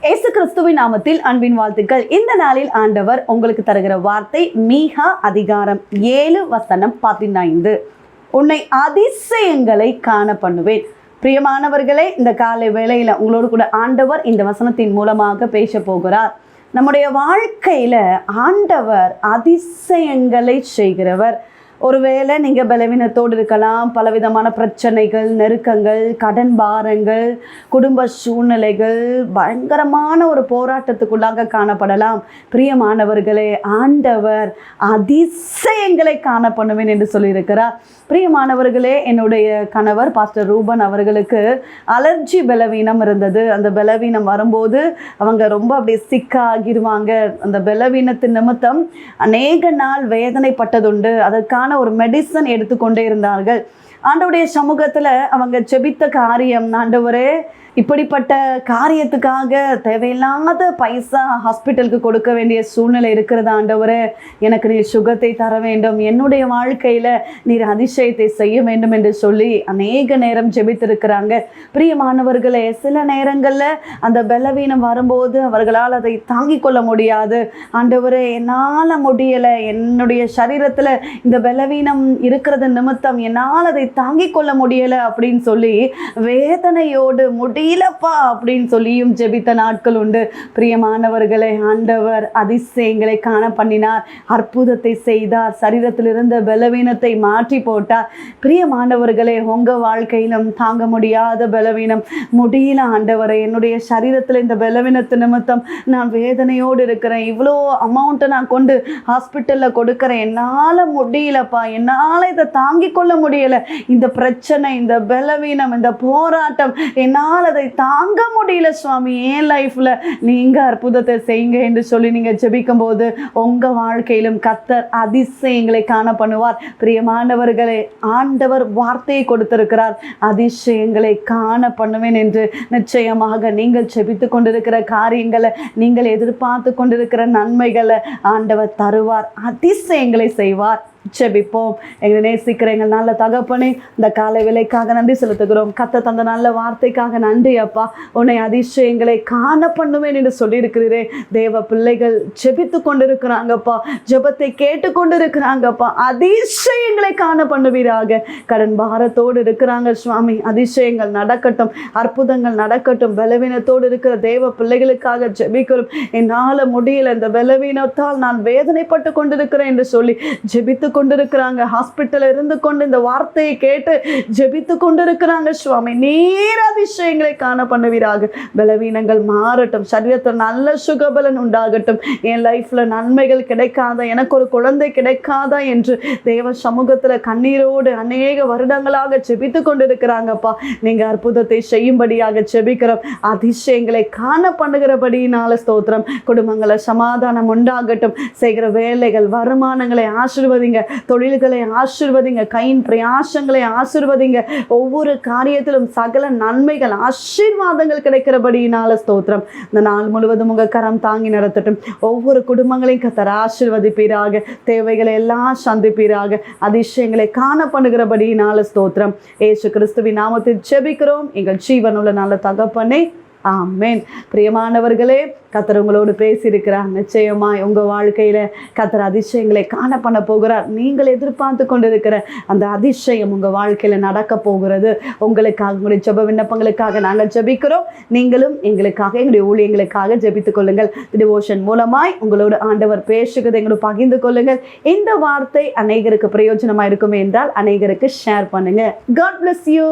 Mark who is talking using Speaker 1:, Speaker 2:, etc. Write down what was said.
Speaker 1: இயேசு கிறிஸ்துவின் நாமத்தில் அன்பின் வாழ்த்துக்கள். இந்த நாளில் ஆண்டவர் உங்களுக்கு தருகிற வார்த்தை மீகா அதிகாரம் 7:15. உன்னை அதிசயங்களை காண பண்ணுவேன். பிரியமானவர்களே, இந்த காலை வேளையில உங்களோடு கூட ஆண்டவர் இந்த வசனத்தின் மூலமாக பேச போகிறார். நம்முடைய வாழ்க்கையில ஆண்டவர் அதிசயங்களை செய்கிறவர். ஒருவேளை நீங்கள் பலவீனத்தோடு இருக்கலாம். பலவிதமான பிரச்சனைகள், நெருக்கங்கள், கடன் பாரங்கள், குடும்ப சூழ்நிலைகள், பயங்கரமான ஒரு போராட்டத்துக்குள்ளாக காணப்படலாம். பிரியமானவர்களே, ஆண்டவர் அதிசயங்களை காண பண்ணுவேன் என்று சொல்லியிருக்கிறார். பிரியமானவர்களே, என்னுடைய கணவர் பாஸ்டர் ரூபன் அவர்களுக்கு அலர்ஜி பலவீனம் இருந்தது. அந்த பலவீனம் வரும்போது அவங்க ரொம்ப அப்படியே சிக்காகிருவாங்க. அந்த பலவீனத்தின் நிமித்தம் அநேக நாள் வேதனைப்பட்டதுண்டு. அதற்கான ஒரு மெடிசன் எடுத்துக்கொண்டே இருந்தார்கள். ஆண்டவருடைய சமூகத்தில் அவங்க ஜெபித்த காரியம், ஆண்டவரே இப்படிப்பட்ட காரியத்துக்காக தேவையில்லாத பைசா ஹாஸ்பிட்டலுக்கு கொடுக்க வேண்டிய சூழ்நிலை இருக்கிறது. ஆண்டவரே, எனக்கு நீர் சுகத்தை தர வேண்டும், என்னுடைய வாழ்க்கையில் நீர் அதிசயத்தை செய்ய வேண்டும் என்று சொல்லி அநேக நேரம் ஜெபித்திருக்கிறாங்க. பிரியமானவர்களே, சில நேரங்களில் அந்த பலவீனம் வரும்போது அவர்களால் அதை தாங்கிக் கொள்ள முடியாது. ஆண்டவரே, என்னால் முடியலை, என்னுடைய சரீரத்தில் இந்த பலவீனம் இருக்கிறது நிமித்தம் என்னால் அதை தாங்கிக் கொள்ள முடியலை அப்படின்னு சொல்லி வேதனையோடு முடியலப்பா அப்படின்னு சொல்லியும் ஜெபித்த நாட்கள் உண்டு. பிரியமானவர்களே, ஆண்டவர் அதிசயங்களை காண பண்ணினார், அற்புதத்தை செய்தார், சரீரத்தில் இருந்த பலவீனத்தை மாற்றி போட்டார். பிரியமானவர்களே, உங்கள் வாழ்க்கையிலும் தாங்க முடியாத பலவீனம், முடியல ஆண்டவரை, என்னுடைய சரீரத்தில் இந்த பலவீனத்து நிமித்தம் நான் வேதனையோடு இருக்கிறேன், இவ்வளோ அமௌண்ட்டை நான் கொண்டு ஹாஸ்பிட்டலில் கொடுக்குறேன், என்னால் முடியலப்பா, என்னால் இதை தாங்கிக் கொள்ள முடியலை, இந்த பிரச்சனை, இந்த பலவீனம், இந்த போராட்டம் என்னால் அதை தாங்க முடியல சுவாமி, என் லைஃப்ல நீங்க அற்புதத்தை செய்யுங்க என்று சொல்லி நீங்க ஜெபிக்கும் போது உங்க வாழ்க்கையிலும் கர்த்தர் அதிசயங்களை காண பண்ணுவார். பிரியமானவர்களே, ஆண்டவர் வார்த்தையை கொடுத்திருக்கிறார், அதிசயங்களை காண பண்ணுவேன் என்று. நிச்சயமாக நீங்கள் ஜெபித்து கொண்டிருக்கிற காரியங்களை, நீங்கள் எதிர்பார்த்து கொண்டிருக்கிற நன்மைகளை ஆண்டவர் தருவார், அதிசயங்களை செய்வார். ஜெபிப்போம். எங்களை நேசிக்கிற எங்கள் நல்ல தகப்பனே, இந்த காலை வேளைக்காக நன்றி செலுத்துகிறோம். கர்த்தர் தந்த நல்ல வார்த்தைக்காக நன்றி அப்பா. உன்னை அதிசயங்களை காண பண்ணுவேன் என்று சொல்லியிருக்கிறீரே. தேவ பிள்ளைகள் ஜெபித்து கொண்டிருக்கிறாங்கப்பா, ஜெபத்தை கேட்டு கொண்டிருக்கிறாங்கப்பா, அதிசயங்களை காண பண்ணுவீராக. கடன் பாரத்தோடு இருக்கிறாங்க சுவாமி, அதிசயங்கள் நடக்கட்டும், அற்புதங்கள் நடக்கட்டும். பலவீனத்தோடு இருக்கிற தேவ பிள்ளைகளுக்காக ஜெபிக்கிறோம். என்னால் முடியல, இந்த பலவீனத்தால் நான் வேதனைப்பட்டு கொண்டிருக்கிறேன் என்று சொல்லி ஜெபித்து கொண்டிருக்கிறாங்க. ஹாஸ்பிட்டல் இருந்து கொண்டு இந்த வார்த்தையை கேட்டு ஜெபித்து கொண்டிருக்கிறாங்க சுவாமி, நீர் அதிசயங்களை காண பண்ணுவீராக. பலவீனங்கள் மாறட்டும், சரீரத்தில் நல்ல சுகபலன் உண்டாகட்டும். என் லைஃப்ல நன்மைகள் கிடைக்காதா, எனக்கு ஒரு குழந்தை கிடைக்காதா என்று தேவ சமூகத்துல கண்ணீரோடு அநேக வருடங்களாக ஜெபித்து கொண்டிருக்கிறாங்கப்பா. நீங்க அற்புதத்தை செய்யும்படியாக ஜெபிக்கிறோம். அதிசயங்களை காண பண்ணுகிறபடியினால ஸ்தோத்திரம். குடும்பங்களை சமாதானம் உண்டாகட்டும். செய்கிற வேலைகள், வருமானங்களை ஆசீர்வதிங்க, தொழில்களை ஆசீர்வதிங்க, கையின் பிரயாசங்களை ஆசீர்வதிங்க. ஒவ்வொரு காரியத்திலும் சகல நன்மைகள், ஆசீர்வாதங்கள் கிடைக்கிறபடியினால ஸ்தோத்திரம். இந்த நாள் முழுவதும் உங்க கரம் தாங்கி நடத்தட்டும். ஒவ்வொரு குடும்பங்களையும் கர்த்தர் ஆசீர்வதிப்பீராக, தேவைகளை எல்லாம் சந்திப்பீராக. அதிசயங்களை காண பண்ணுகிறபடியினால ஸ்தோத்திரம். இயேசு கிறிஸ்துவின் நாமத்தில் ஜெபிக்கிறோம் எங்கள் ஜீவனுள்ள நல்ல தகப்பனே, ஆமென். பிரியமானவர்களே, கர்த்தர் உங்களோடு பேசியிருக்கிறார். நிச்சயமாய் உங்கள் வாழ்க்கையில் கர்த்தர் அதிசயங்களை காண பண்ண போகிறார். நீங்கள் எதிர்பார்த்து கொண்டிருக்கிற அந்த அதிசயம் உங்கள் வாழ்க்கையில் நடக்க போகிறது. உங்களுக்காக, உங்களுடைய ஜெப விண்ணப்பங்களுக்காக நாங்கள் ஜெபிக்கிறோம். நீங்களும் எங்களுக்காக, எங்களுடைய ஊழியங்களுக்காக ஜெபித்துக் கொள்ளுங்கள். டிவோஷன் மூலமாய் உங்களோடு ஆண்டவர் பேசுகிறதை எங்களோடு பகிர்ந்து கொள்ளுங்கள். இந்த வார்த்தை அநேகருக்கு பிரயோஜனமாக இருக்குமே என்றால் அநேகருக்கு ஷேர் பண்ணுங்க. God bless you.